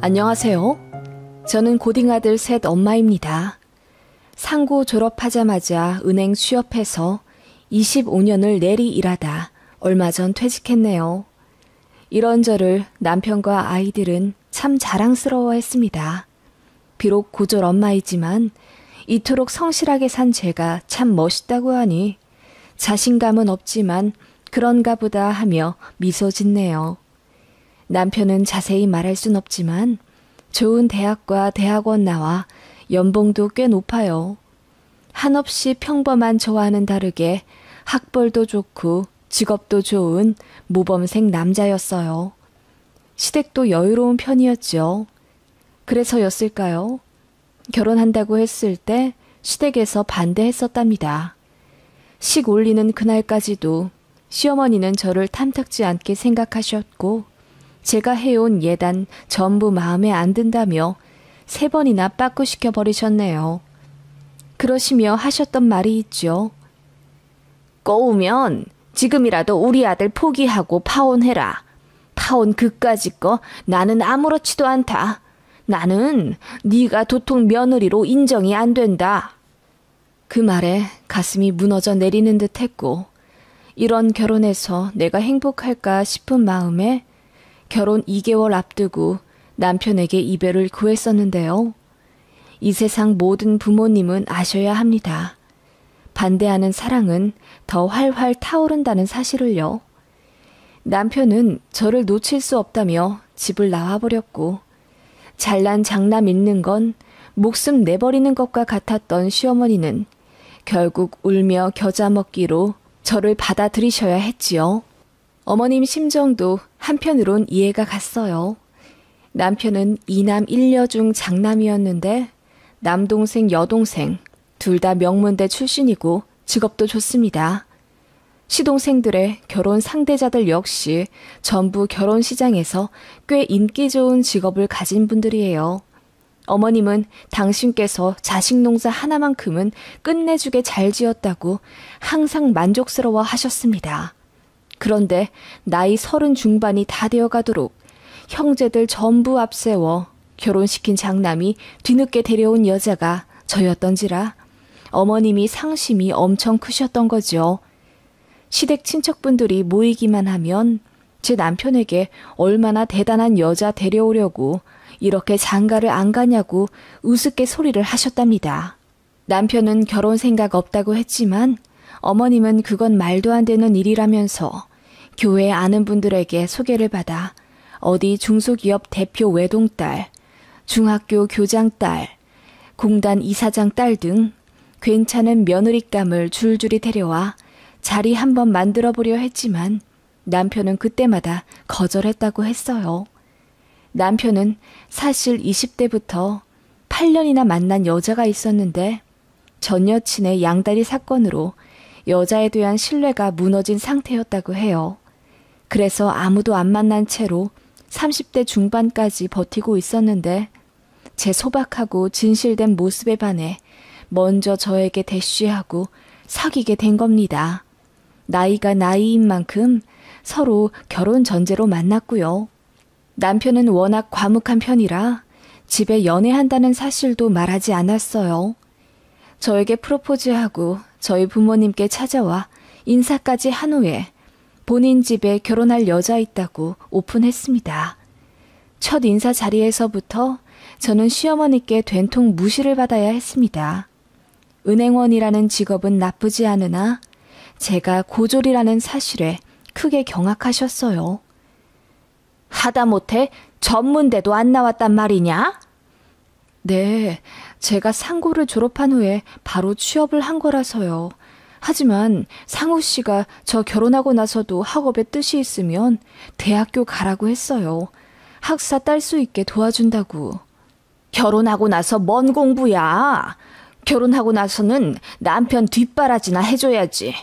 안녕하세요. 저는 고딩아들 셋 엄마입니다. 상고 졸업하자마자 은행 취업해서 25년을 내리 일하다 얼마 전 퇴직했네요. 이런 저를 남편과 아이들은 참 자랑스러워했습니다. 비록 고졸 엄마이지만 이토록 성실하게 산 제가 참 멋있다고 하니 자신감은 없지만 그런가 보다 하며 미소 짓네요. 남편은 자세히 말할 순 없지만 좋은 대학과 대학원 나와 연봉도 꽤 높아요. 한없이 평범한 저와는 다르게 학벌도 좋고 직업도 좋은 모범생 남자였어요. 시댁도 여유로운 편이었죠. 그래서였을까요? 결혼한다고 했을 때 시댁에서 반대했었답니다. 식 올리는 그날까지도 시어머니는 저를 탐탁지 않게 생각하셨고 제가 해온 예단 전부 마음에 안 든다며 3번이나 빠꾸시켜버리셨네요. 그러시며 하셨던 말이 있죠. 꼬우면 지금이라도 우리 아들 포기하고 파혼해라. 파혼 그까짓 거 나는 아무렇지도 않다. 나는 네가 도통 며느리로 인정이 안 된다. 그 말에 가슴이 무너져 내리는 듯 했고 이런 결혼에서 내가 행복할까 싶은 마음에 결혼 2개월 앞두고 남편에게 이별을 구했었는데요. 이 세상 모든 부모님은 아셔야 합니다. 반대하는 사랑은 더 활활 타오른다는 사실을요. 남편은 저를 놓칠 수 없다며 집을 나와버렸고 잘난 장남 있는 건 목숨 내버리는 것과 같았던 시어머니는 결국 울며 겨자 먹기로 저를 받아들이셔야 했지요. 어머님 심정도 한편으론 이해가 갔어요. 남편은 2남 1녀 중 장남이었는데 남동생, 여동생 둘 다 명문대 출신이고 직업도 좋습니다. 시동생들의 결혼 상대자들 역시 전부 결혼 시장에서 꽤 인기 좋은 직업을 가진 분들이에요. 어머님은 당신께서 자식 농사 하나만큼은 끝내주게 잘 지었다고 항상 만족스러워 하셨습니다. 그런데 나이 30 중반이 다 되어가도록 형제들 전부 앞세워 결혼시킨 장남이 뒤늦게 데려온 여자가 저였던지라 어머님이 상심이 엄청 크셨던 거죠. 시댁 친척분들이 모이기만 하면 제 남편에게 얼마나 대단한 여자 데려오려고 이렇게 장가를 안 가냐고 우습게 소리를 하셨답니다. 남편은 결혼 생각 없다고 했지만 어머님은 그건 말도 안 되는 일이라면서 교회 아는 분들에게 소개를 받아 어디 중소기업 대표 외동딸, 중학교 교장 딸, 공단 이사장 딸 등 괜찮은 며느리감을 줄줄이 데려와 자리 한번 만들어보려 했지만 남편은 그때마다 거절했다고 했어요. 남편은 사실 20대부터 8년이나 만난 여자가 있었는데 전 여친의 양다리 사건으로 여자에 대한 신뢰가 무너진 상태였다고 해요. 그래서 아무도 안 만난 채로 30대 중반까지 버티고 있었는데 제 소박하고 진실된 모습에 반해 먼저 저에게 대쉬하고 사귀게 된 겁니다. 나이가 나이인 만큼 서로 결혼 전제로 만났고요. 남편은 워낙 과묵한 편이라 집에 연애한다는 사실도 말하지 않았어요. 저에게 프로포즈하고 저희 부모님께 찾아와 인사까지 한 후에 본인 집에 결혼할 여자 있다고 오픈했습니다. 첫 인사 자리에서부터 저는 시어머니께 된통 무시를 받아야 했습니다. 은행원이라는 직업은 나쁘지 않으나 제가 고졸이라는 사실에 크게 경악하셨어요. 하다못해 전문대도 안 나왔단 말이냐? 네, 제가 상고를 졸업한 후에 바로 취업을 한 거라서요. 하지만 상우 씨가 저 결혼하고 나서도 학업에 뜻이 있으면 대학교 가라고 했어요. 학사 딸 수 있게 도와준다고. 결혼하고 나서 뭔 공부야? 결혼하고 나서는 남편 뒷바라지나 해줘야지.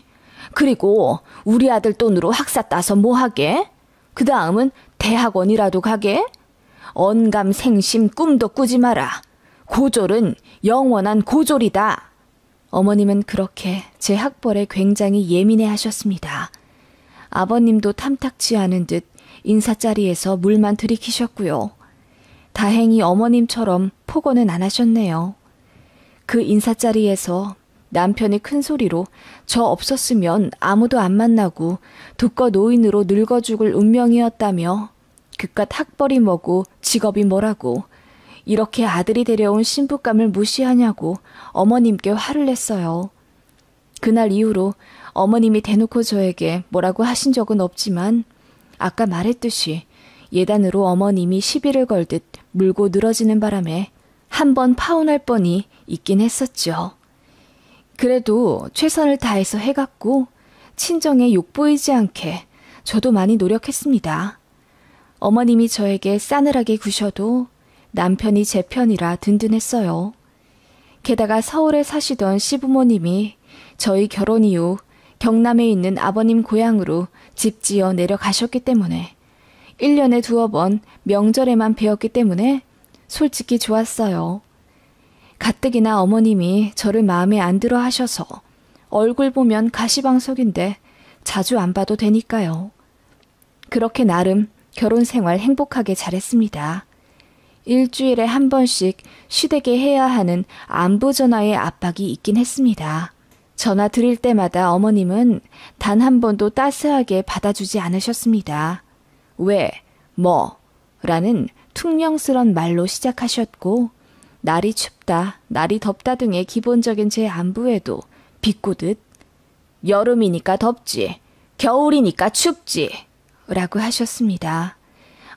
그리고 우리 아들 돈으로 학사 따서 뭐 하게? 그 다음은 대학원이라도 가게? 언감생심 꿈도 꾸지 마라. 고졸은 영원한 고졸이다. 어머님은 그렇게 제 학벌에 굉장히 예민해 하셨습니다. 아버님도 탐탁치 않은 듯 인사자리에서 물만 들이키셨고요. 다행히 어머님처럼 폭언은 안 하셨네요. 그 인사자리에서 남편이 큰 소리로 저 없었으면 아무도 안 만나고 독거 노인으로 늙어 죽을 운명이었다며 그깟 학벌이 뭐고 직업이 뭐라고 이렇게 아들이 데려온 신부감을 무시하냐고 어머님께 화를 냈어요. 그날 이후로 어머님이 대놓고 저에게 뭐라고 하신 적은 없지만 아까 말했듯이 예단으로 어머님이 시비를 걸듯 물고 늘어지는 바람에 한 번 파혼할 뻔이 있긴 했었죠. 그래도 최선을 다해서 해갔고 친정에 욕보이지 않게 저도 많이 노력했습니다. 어머님이 저에게 싸늘하게 구셔도 남편이 제 편이라 든든했어요. 게다가 서울에 사시던 시부모님이 저희 결혼 이후 경남에 있는 아버님 고향으로 집 지어 내려가셨기 때문에 1년에 2번 명절에만 뵈었기 때문에 솔직히 좋았어요. 가뜩이나 어머님이 저를 마음에 안 들어 하셔서 얼굴 보면 가시방석인데 자주 안 봐도 되니까요. 그렇게 나름 결혼 생활 행복하게 잘했습니다. 일주일에 한 번씩 시댁에 해야 하는 안부 전화의 압박이 있긴 했습니다. 전화 드릴 때마다 어머님은 단 한 번도 따스하게 받아주지 않으셨습니다. 왜, 뭐, 라는 퉁명스런 말로 시작하셨고 날이 춥다, 날이 덥다 등의 기본적인 제 안부에도 비꼬듯 여름이니까 덥지, 겨울이니까 춥지 라고 하셨습니다.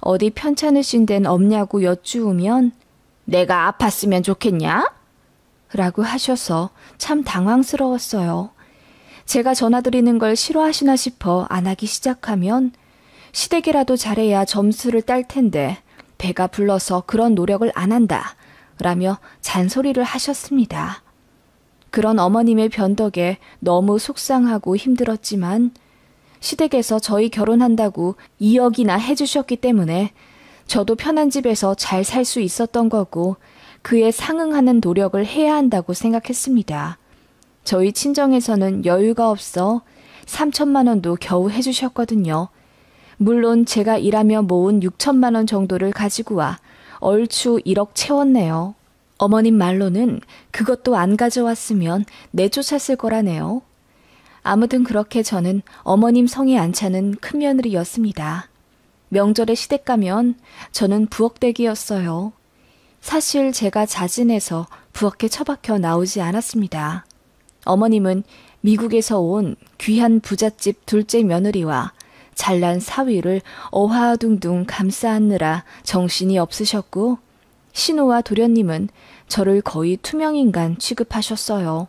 어디 편찮으신 데는 없냐고 여쭈으면 내가 아팠으면 좋겠냐? 라고 하셔서 참 당황스러웠어요. 제가 전화드리는 걸 싫어하시나 싶어 안 하기 시작하면 시댁이라도 잘해야 점수를 딸 텐데 배가 불러서 그런 노력을 안 한다 라며 잔소리를 하셨습니다. 그런 어머님의 변덕에 너무 속상하고 힘들었지만 시댁에서 저희 결혼한다고 2억이나 해주셨기 때문에 저도 편한 집에서 잘 살 수 있었던 거고 그에 상응하는 노력을 해야 한다고 생각했습니다. 저희 친정에서는 여유가 없어 3천만 원도 겨우 해주셨거든요. 물론 제가 일하며 모은 6천만 원 정도를 가지고 와 얼추 1억 채웠네요. 어머님 말로는 그것도 안 가져왔으면 내쫓았을 거라네요. 아무튼 그렇게 저는 어머님 성에 안 차는 큰며느리였습니다. 명절에 시댁 가면 저는 부엌대기였어요. 사실 제가 자진해서 부엌에 처박혀 나오지 않았습니다. 어머님은 미국에서 온 귀한 부잣집 둘째 며느리와 잘난 사위를 어화둥둥 감싸안느라 정신이 없으셨고 신우와 도련님은 저를 거의 투명인간 취급하셨어요.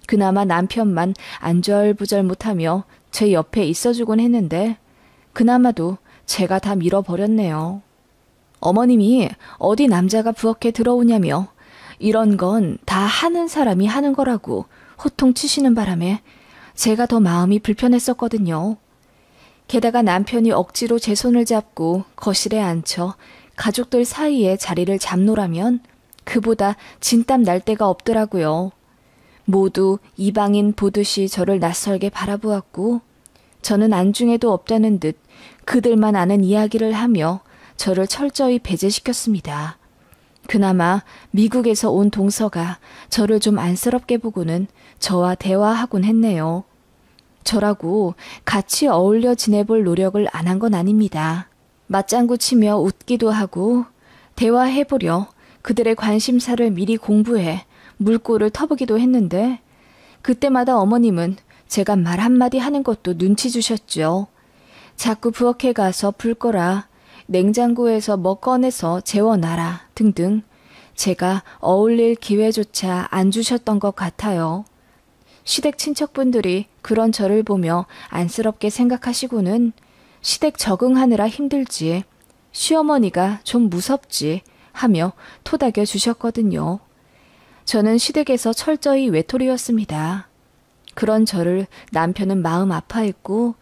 그나마 남편만 안절부절 못하며 제 옆에 있어주곤 했는데 그나마도 제가 다 밀어버렸네요. 어머님이 어디 남자가 부엌에 들어오냐며 이런 건 다 하는 사람이 하는 거라고 호통치시는 바람에 제가 더 마음이 불편했었거든요. 게다가 남편이 억지로 제 손을 잡고 거실에 앉혀 가족들 사이에 자리를 잡노라면 그보다 진땀 날 데가 없더라고요. 모두 이방인 보듯이 저를 낯설게 바라보았고 저는 안중에도 없다는 듯 그들만 아는 이야기를 하며 저를 철저히 배제시켰습니다. 그나마 미국에서 온 동서가 저를 좀 안쓰럽게 보고는 저와 대화하곤 했네요. 저라고 같이 어울려 지내볼 노력을 안 한 건 아닙니다. 맞장구 치며 웃기도 하고 대화해보려 그들의 관심사를 미리 공부해 물꼬를 터보기도 했는데 그때마다 어머님은 제가 말 한마디 하는 것도 눈치 주셨죠. 자꾸 부엌에 가서 불 꺼라, 냉장고에서 뭐 꺼내서 재워놔라 등등 제가 어울릴 기회조차 안 주셨던 것 같아요. 시댁 친척분들이 그런 저를 보며 안쓰럽게 생각하시고는 시댁 적응하느라 힘들지, 시어머니가 좀 무섭지 하며 토닥여 주셨거든요. 저는 시댁에서 철저히 외톨이였습니다. 그런 저를 남편은 마음 아파했고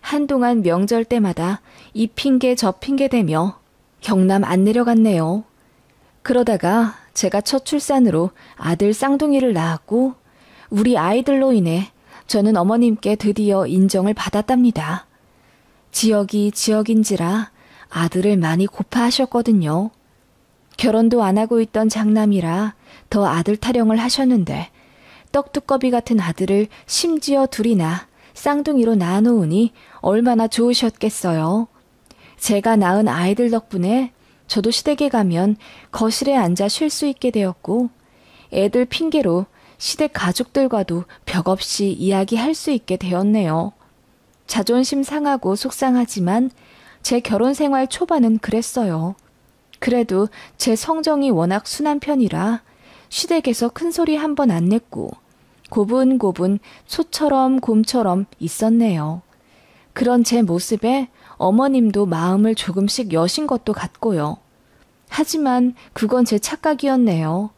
한동안 명절 때마다 이 핑계 저 핑계 대며 경남 안 내려갔네요. 그러다가 제가 첫 출산으로 아들 쌍둥이를 낳았고 우리 아이들로 인해 저는 어머님께 드디어 인정을 받았답니다. 지역이 지역인지라 아들을 많이 고파하셨거든요. 결혼도 안 하고 있던 장남이라 더 아들 타령을 하셨는데 떡두꺼비 같은 아들을 심지어 둘이나 쌍둥이로 낳아놓으니 얼마나 좋으셨겠어요. 제가 낳은 아이들 덕분에 저도 시댁에 가면 거실에 앉아 쉴 수 있게 되었고 애들 핑계로 시댁 가족들과도 벽 없이 이야기할 수 있게 되었네요. 자존심 상하고 속상하지만 제 결혼 생활 초반은 그랬어요. 그래도 제 성정이 워낙 순한 편이라 시댁에서 큰소리 한 번 안 냈고 고분고분 소처럼 곰처럼 있었네요. 그런 제 모습에 어머님도 마음을 조금씩 여신 것도 같고요. 하지만 그건 제 착각이었네요.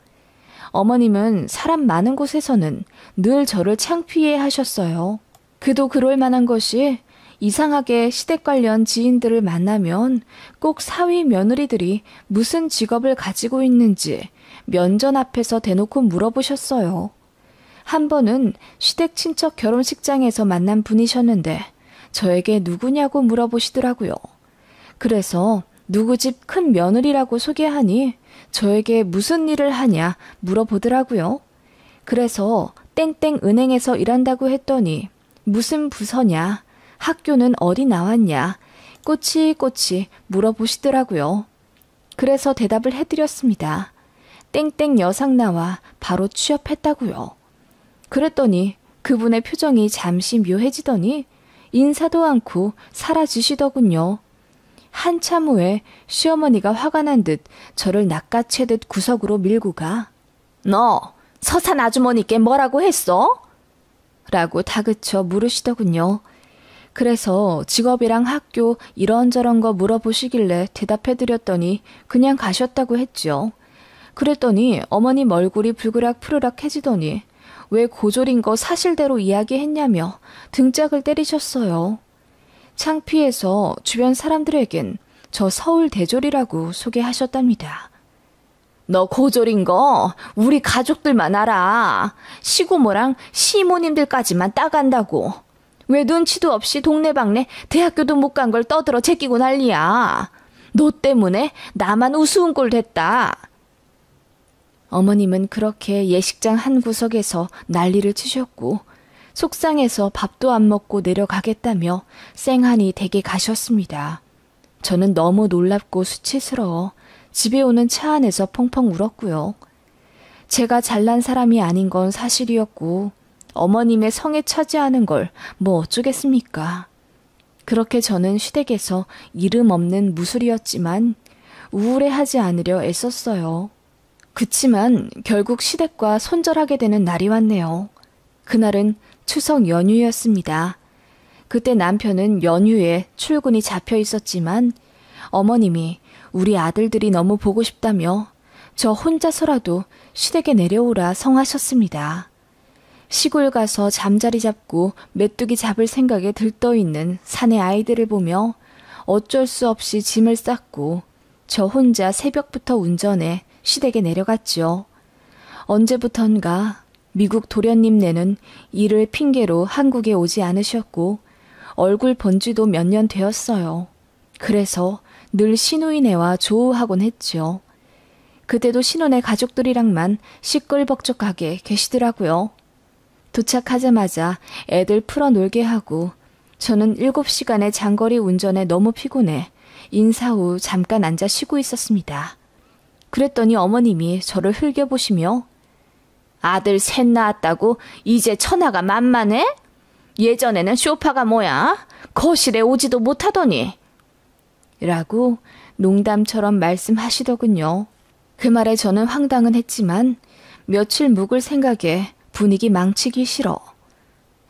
어머님은 사람 많은 곳에서는 늘 저를 창피해 하셨어요. 그도 그럴 만한 것이 이상하게 시댁 관련 지인들을 만나면 꼭 사위 며느리들이 무슨 직업을 가지고 있는지 면전 앞에서 대놓고 물어보셨어요. 한 번은 시댁 친척 결혼식장에서 만난 분이셨는데 저에게 누구냐고 물어보시더라고요. 그래서 누구 집 큰 며느리라고 소개하니 저에게 무슨 일을 하냐 물어보더라고요. 그래서 땡땡 은행에서 일한다고 했더니 무슨 부서냐, 학교는 어디 나왔냐, 꼬치꼬치 물어보시더라고요. 그래서 대답을 해드렸습니다. 땡땡 여상 나와 바로 취업했다고요. 그랬더니 그분의 표정이 잠시 묘해지더니 인사도 않고 사라지시더군요. 한참 후에 시어머니가 화가 난 듯 저를 낚아채듯 구석으로 밀고 가. 너 서산 아주머니께 뭐라고 했어? 라고 다그쳐 물으시더군요. 그래서 직업이랑 학교 이런저런 거 물어보시길래 대답해드렸더니 그냥 가셨다고 했죠. 그랬더니 어머님 얼굴이 불그락 푸르락 해지더니 왜 고졸인 거 사실대로 이야기했냐며 등짝을 때리셨어요. 창피해서 주변 사람들에겐 저 서울 대졸이라고 소개하셨답니다. 너 고졸인 거 우리 가족들만 알아. 시고모랑 시모님들까지만 따간다고. 왜 눈치도 없이 동네방네 대학교도 못 간 걸 떠들어 제끼고 난리야. 너 때문에 나만 우스운 꼴 됐다. 어머님은 그렇게 예식장 한 구석에서 난리를 치셨고 속상해서 밥도 안 먹고 내려가겠다며 쌩하니 댁에 가셨습니다. 저는 너무 놀랍고 수치스러워 집에 오는 차 안에서 펑펑 울었고요. 제가 잘난 사람이 아닌 건 사실이었고 어머님의 성에 차지하는 걸 뭐 어쩌겠습니까. 그렇게 저는 시댁에서 이름 없는 무술이었지만 우울해하지 않으려 애썼어요. 그치만 결국 시댁과 손절하게 되는 날이 왔네요. 그날은 추석 연휴였습니다. 그때 남편은 연휴에 출근이 잡혀 있었지만 어머님이 우리 아들들이 너무 보고 싶다며 저 혼자서라도 시댁에 내려오라 성하셨습니다. 시골 가서 잠자리 잡고 메뚜기 잡을 생각에 들떠있는 사내 아이들을 보며 어쩔 수 없이 짐을 쌌고 저 혼자 새벽부터 운전해 시댁에 내려갔죠. 언제부턴가 미국 도련님네는 일을 핑계로 한국에 오지 않으셨고 얼굴 본 지도 몇 년 되었어요. 그래서 늘 시누이네와 조우하곤 했죠. 그때도 신혼의 가족들이랑만 시끌벅적하게 계시더라고요. 도착하자마자 애들 풀어놀게 하고 저는 7시간의 장거리 운전에 너무 피곤해 인사 후 잠깐 앉아 쉬고 있었습니다. 그랬더니 어머님이 저를 흘겨보시며 아들 셋 낳았다고 이제 처나가 만만해? 예전에는 쇼파가 뭐야? 거실에 오지도 못하더니. 라고 농담처럼 말씀하시더군요. 그 말에 저는 황당은 했지만 며칠 묵을 생각에 분위기 망치기 싫어.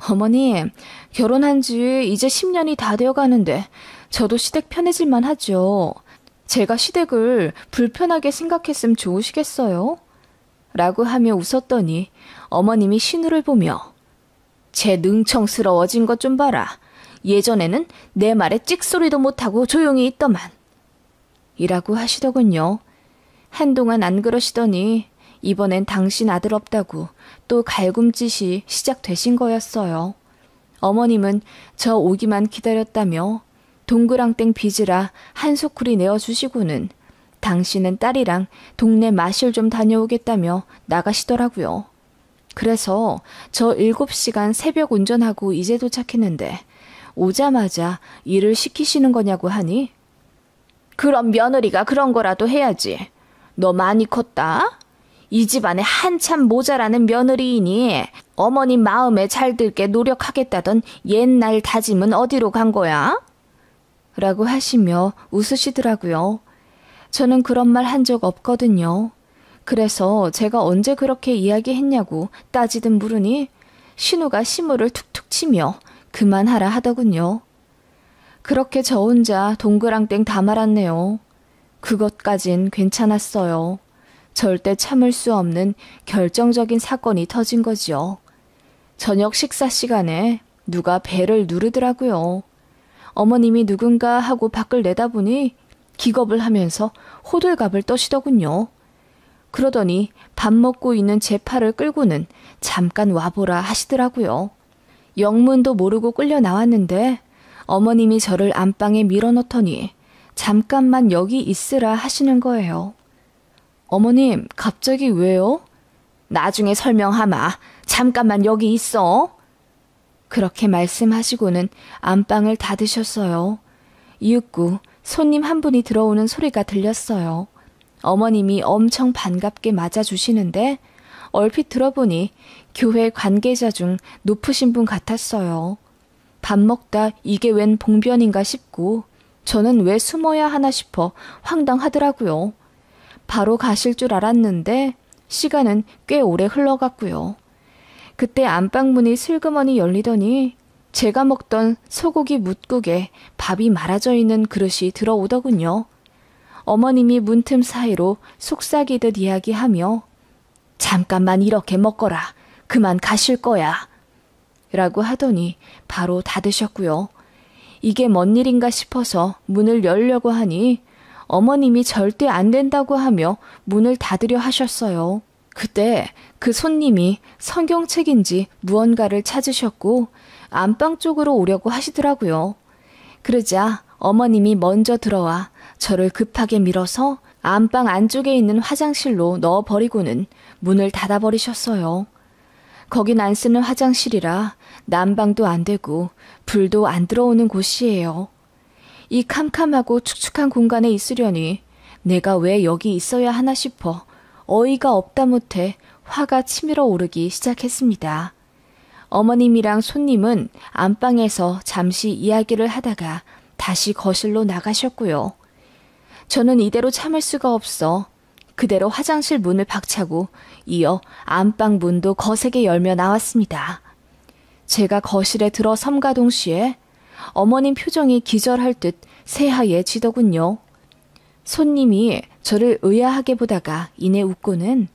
어머니, 결혼한 지 이제 10년이 다 되어가는데 저도 시댁 편해질만 하죠. 제가 시댁을 불편하게 생각했으면 좋으시겠어요? 라고 하며 웃었더니 어머님이 신우를 보며 쟤 능청스러워진 것 좀 봐라. 예전에는 내 말에 찍소리도 못하고 조용히 있더만. 이라고 하시더군요. 한동안 안 그러시더니 이번엔 당신 아들 없다고 또 갈굼짓이 시작되신 거였어요. 어머님은 저 오기만 기다렸다며 동그랑땡 빚이라 한 소쿠리 내어주시고는 당신은 딸이랑 동네 마실 좀 다녀오겠다며 나가시더라고요. 그래서 저 7시간 새벽 운전하고 이제 도착했는데 오자마자 일을 시키시는 거냐고 하니 그럼 며느리가 그런 거라도 해야지. 너 많이 컸다? 이 집안에 한참 모자라는 며느리이니 어머님 마음에 잘 들게 노력하겠다던 옛날 다짐은 어디로 간 거야? 라고 하시며 웃으시더라고요. 저는 그런 말 한 적 없거든요. 그래서 제가 언제 그렇게 이야기했냐고 따지듯 물으니 신우가 시무를 툭툭 치며 그만하라 하더군요. 그렇게 저 혼자 동그랑땡 다 말았네요. 그것까진 괜찮았어요. 절대 참을 수 없는 결정적인 사건이 터진 거지요. 저녁 식사 시간에 누가 배를 누르더라고요. 어머님이 누군가 하고 밖을 내다보니 기겁을 하면서 호들갑을 떠시더군요. 그러더니 밥 먹고 있는 제 팔을 끌고는 잠깐 와보라 하시더라고요. 영문도 모르고 끌려 나왔는데 어머님이 저를 안방에 밀어넣더니 잠깐만 여기 있으라 하시는 거예요. 어머님, 갑자기 왜요? 나중에 설명하마. 잠깐만 여기 있어. 그렇게 말씀하시고는 안방을 닫으셨어요. 이윽고 손님 한 분이 들어오는 소리가 들렸어요. 어머님이 엄청 반갑게 맞아주시는데 얼핏 들어보니 교회 관계자 중 높으신 분 같았어요. 밥 먹다 이게 웬 봉변인가 싶고 저는 왜 숨어야 하나 싶어 황당하더라고요. 바로 가실 줄 알았는데 시간은 꽤 오래 흘러갔고요. 그때 안방문이 슬그머니 열리더니 제가 먹던 소고기 뭇국에 밥이 말아져 있는 그릇이 들어오더군요. 어머님이 문틈 사이로 속삭이듯 이야기하며 잠깐만 이렇게 먹거라. 그만 가실 거야. 라고 하더니 바로 닫으셨고요. 이게 뭔 일인가 싶어서 문을 열려고 하니 어머님이 절대 안 된다고 하며 문을 닫으려 하셨어요. 그때 그 손님이 성경책인지 무언가를 찾으셨고 안방 쪽으로 오려고 하시더라고요. 그러자 어머님이 먼저 들어와 저를 급하게 밀어서 안방 안쪽에 있는 화장실로 넣어버리고는 문을 닫아버리셨어요. 거긴 안 쓰는 화장실이라 난방도 안 되고 불도 안 들어오는 곳이에요. 이 캄캄하고 축축한 공간에 있으려니 내가 왜 여기 있어야 하나 싶어 어이가 없다 못해 화가 치밀어 오르기 시작했습니다. 어머님이랑 손님은 안방에서 잠시 이야기를 하다가 다시 거실로 나가셨고요. 저는 이대로 참을 수가 없어 그대로 화장실 문을 박차고 이어 안방 문도 거세게 열며 나왔습니다. 제가 거실에 들어섬과 동시에 어머님 표정이 기절할 듯 새하얘지더군요. 손님이 저를 의아하게 보다가 이내 웃고는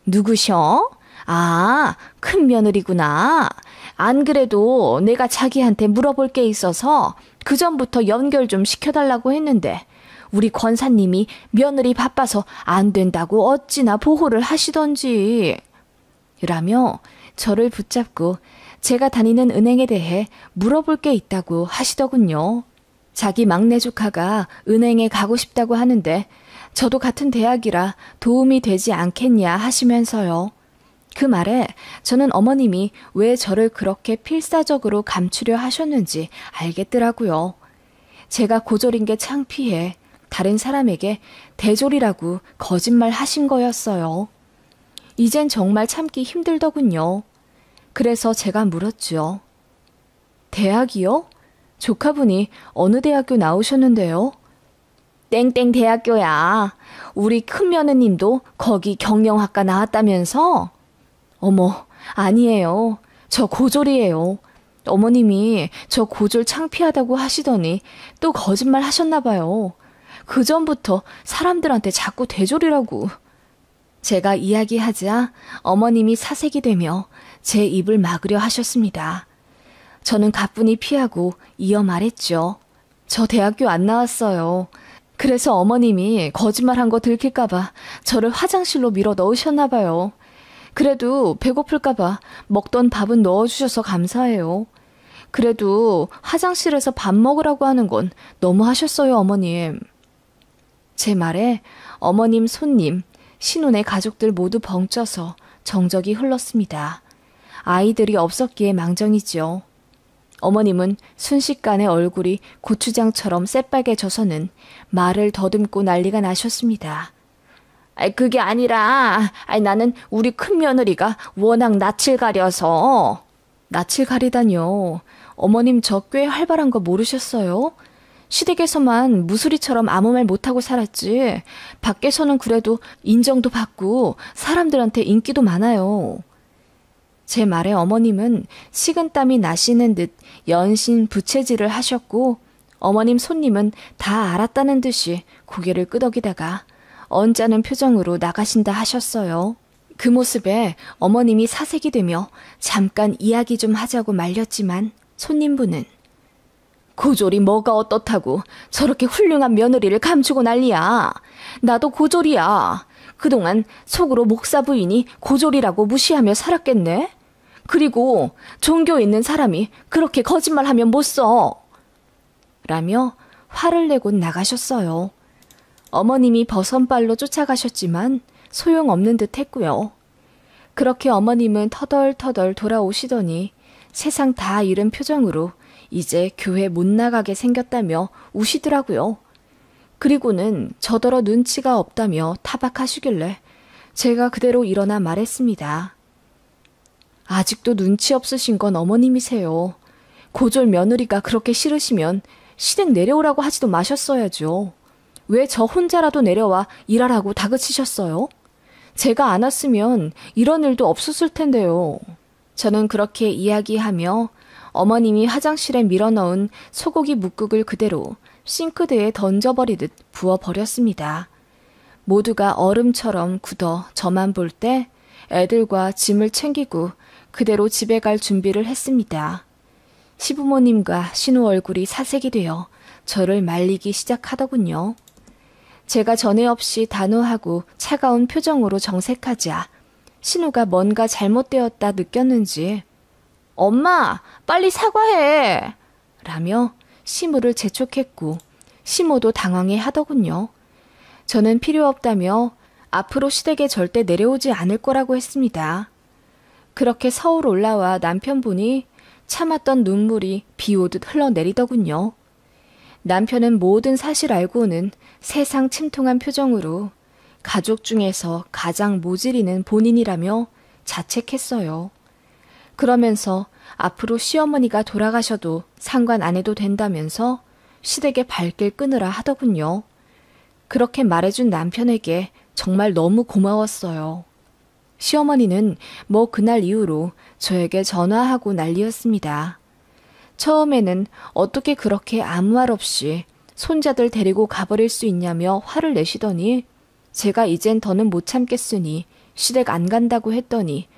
누구셔? 아, 큰 며느리구나. 안 그래도 내가 자기한테 물어볼 게 있어서 그전부터 연결 좀 시켜달라고 했는데 우리 권사님이 며느리 바빠서 안 된다고 어찌나 보호를 하시던지. 라며 저를 붙잡고 제가 다니는 은행에 대해 물어볼 게 있다고 하시더군요. 자기 막내 조카가 은행에 가고 싶다고 하는데 저도 같은 대학이라 도움이 되지 않겠냐 하시면서요. 그 말에 저는 어머님이 왜 저를 그렇게 필사적으로 감추려 하셨는지 알겠더라고요. 제가 고졸인 게 창피해 다른 사람에게 대졸이라고 거짓말 하신 거였어요. 이젠 정말 참기 힘들더군요. 그래서 제가 물었죠. 대학이요? 조카분이 어느 대학교 나오셨는데요? 땡땡 대학교야. 우리 큰 며느님도 거기 경영학과 나왔다면서? 어머, 아니에요. 저 고졸이에요. 어머님이 저 고졸 창피하다고 하시더니 또 거짓말 하셨나 봐요. 그전부터 사람들한테 자꾸 대졸이라고. 제가 이야기하자 어머님이 사색이 되며 제 입을 막으려 하셨습니다. 저는 가뿐히 피하고 이어 말했죠. 저 대학교 안 나왔어요. 그래서 어머님이 거짓말한 거 들킬까봐 저를 화장실로 밀어 넣으셨나 봐요. 그래도 배고플까봐 먹던 밥은 넣어주셔서 감사해요. 그래도 화장실에서 밥 먹으라고 하는 건 너무 하셨어요, 어머님. 제 말에 어머님, 손님, 신혼의 가족들 모두 벙쪄서 정적이 흘렀습니다. 아이들이 없었기에 망정이지요. 어머님은 순식간에 얼굴이 고추장처럼 새빨개져서는 말을 더듬고 난리가 나셨습니다. 그게 아니라 나는 우리 큰며느리가 워낙 낯을 가려서. 낯을 가리다뇨. 어머님 저 꽤 활발한 거 모르셨어요? 시댁에서만 무수리처럼 아무 말 못하고 살았지 밖에서는 그래도 인정도 받고 사람들한테 인기도 많아요. 제 말에 어머님은 식은땀이 나시는 듯 연신 부채질을 하셨고 어머님 손님은 다 알았다는 듯이 고개를 끄덕이다가 언짢은 표정으로 나가신다 하셨어요. 그 모습에 어머님이 사색이 되며 잠깐 이야기 좀 하자고 말렸지만 손님분은 고졸이 뭐가 어떻다고 저렇게 훌륭한 며느리를 감추고 난리야. 나도 고졸이야. 그동안 속으로 목사 부인이 고졸이라고 무시하며 살았겠네. 그리고 종교 있는 사람이 그렇게 거짓말하면 못 써. 라며 화를 내곤 나가셨어요. 어머님이 버선발로 쫓아가셨지만 소용없는 듯 했고요. 그렇게 어머님은 터덜터덜 돌아오시더니 세상 다 잃은 표정으로 이제 교회 못 나가게 생겼다며 우시더라고요. 그리고는 저더러 눈치가 없다며 타박하시길래 제가 그대로 일어나 말했습니다. 아직도 눈치 없으신 건 어머님이세요. 고졸 며느리가 그렇게 싫으시면 시댁 내려오라고 하지도 마셨어야죠. 왜 저 혼자라도 내려와 일하라고 다그치셨어요? 제가 안 왔으면 이런 일도 없었을 텐데요. 저는 그렇게 이야기하며 어머님이 화장실에 밀어넣은 소고기 묵국을 그대로 싱크대에 던져버리듯 부어버렸습니다. 모두가 얼음처럼 굳어 저만 볼 때 애들과 짐을 챙기고 그대로 집에 갈 준비를 했습니다. 시부모님과 신우 얼굴이 사색이 되어 저를 말리기 시작하더군요. 제가 전에 없이 단호하고 차가운 표정으로 정색하자 신우가 뭔가 잘못되었다 느꼈는지 엄마, 빨리 사과해! 라며 시무를 재촉했고 시모도 당황해 하더군요. 저는 필요 없다며 앞으로 시댁에 절대 내려오지 않을 거라고 했습니다. 그렇게 서울 올라와 남편분이 참았던 눈물이 비 오듯 흘러내리더군요. 남편은 모든 사실 알고는 세상 침통한 표정으로 가족 중에서 가장 모질이는 본인이라며 자책했어요. 그러면서 앞으로 시어머니가 돌아가셔도 상관 안 해도 된다면서 시댁의 발길 끊으라 하더군요. 그렇게 말해준 남편에게 정말 너무 고마웠어요. 시어머니는 뭐 그날 이후로 저에게 전화하고 난리였습니다. 처음에는 어떻게 그렇게 아무 말 없이 손자들 데리고 가버릴 수 있냐며 화를 내시더니 제가 이젠 더는 못 참겠으니 시댁 안 간다고 했더니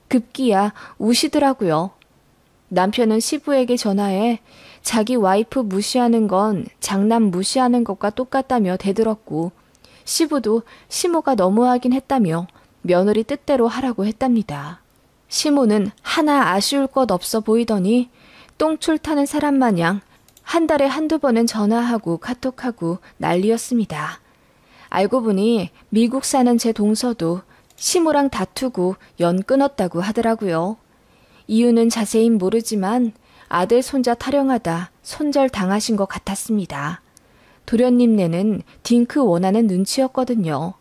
급기야 우시더라고요. 남편은 시부에게 전화해 자기 와이프 무시하는 건 장남 무시하는 것과 똑같다며 대들었고 시부도 시모가 너무하긴 했다며 며느리 뜻대로 하라고 했답니다. 시모는 하나 아쉬울 것 없어 보이더니 똥줄 타는 사람 마냥 한 달에 한두 번은 전화하고 카톡하고 난리였습니다. 알고 보니 미국 사는 제 동서도 시모랑 다투고 연 끊었다고 하더라고요. 이유는 자세히 모르지만 아들 손자 타령하다 손절 당하신 것 같았습니다. 도련님네는 딩크 원하는 눈치였거든요.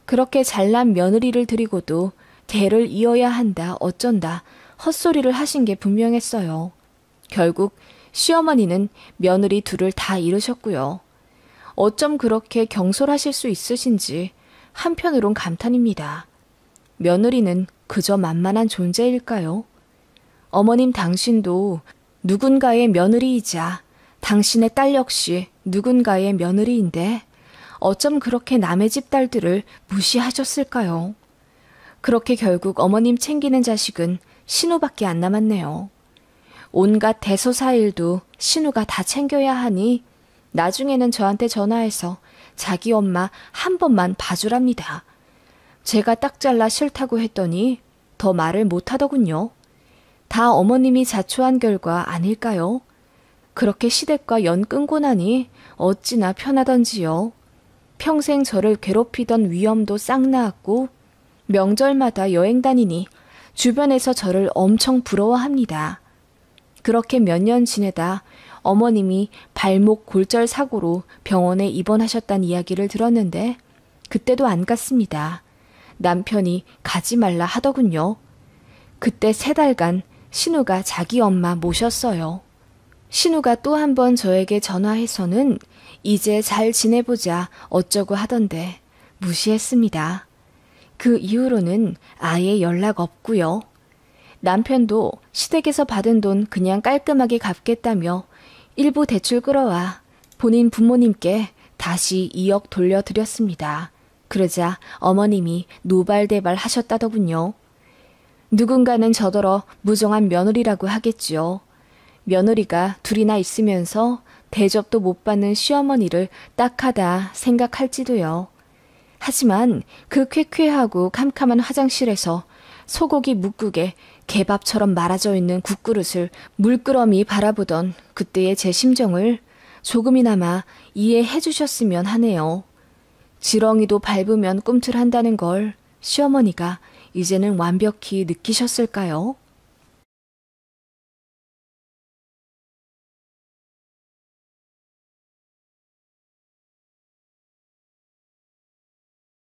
그렇게 잘난 며느리를 들이고도 대를 이어야 한다 어쩐다 헛소리를 하신 게 분명했어요. 결국 시어머니는 며느리 둘을 다 잃으셨고요. 어쩜 그렇게 경솔하실 수 있으신지 한편으론 감탄입니다. 며느리는 그저 만만한 존재일까요? 어머님 당신도 누군가의 며느리이자 당신의 딸 역시 누군가의 며느리인데 어쩜 그렇게 남의 집 딸들을 무시하셨을까요? 그렇게 결국 어머님 챙기는 자식은 신우밖에 안 남았네요. 온갖 대소사일도 신우가 다 챙겨야 하니 나중에는 저한테 전화해서 자기 엄마 한 번만 봐주랍니다. 제가 딱 잘라 싫다고 했더니 더 말을 못하더군요. 다 어머님이 자초한 결과 아닐까요? 그렇게 시댁과 연 끊고 나니 어찌나 편하던지요. 평생 저를 괴롭히던 위험도 싹 나았고 명절마다 여행 다니니 주변에서 저를 엄청 부러워합니다. 그렇게 몇 년 지내다 어머님이 발목 골절 사고로 병원에 입원하셨다는 이야기를 들었는데 그때도 안 갔습니다. 남편이 가지 말라 하더군요. 그때 3달간 신우가 자기 엄마 모셨어요. 신우가 또 한 번 저에게 전화해서는 이제 잘 지내보자 어쩌고 하던데 무시했습니다. 그 이후로는 아예 연락 없고요. 남편도 시댁에서 받은 돈 그냥 깔끔하게 갚겠다며 일부 대출 끌어와 본인 부모님께 다시 2억 돌려드렸습니다. 그러자 어머님이 노발대발 하셨다더군요. 누군가는 저더러 무정한 며느리라고 하겠지요. 며느리가 둘이나 있으면서 대접도 못 받는 시어머니를 딱하다 생각할지도요. 하지만 그 쾌쾌하고 캄캄한 화장실에서 소고기 묵국에 개밥처럼 말아져 있는 국그릇을 물끄러미 바라보던 그때의 제 심정을 조금이나마 이해해 주셨으면 하네요. 지렁이도 밟으면 꿈틀한다는 걸 시어머니가 이제는 완벽히 느끼셨을까요?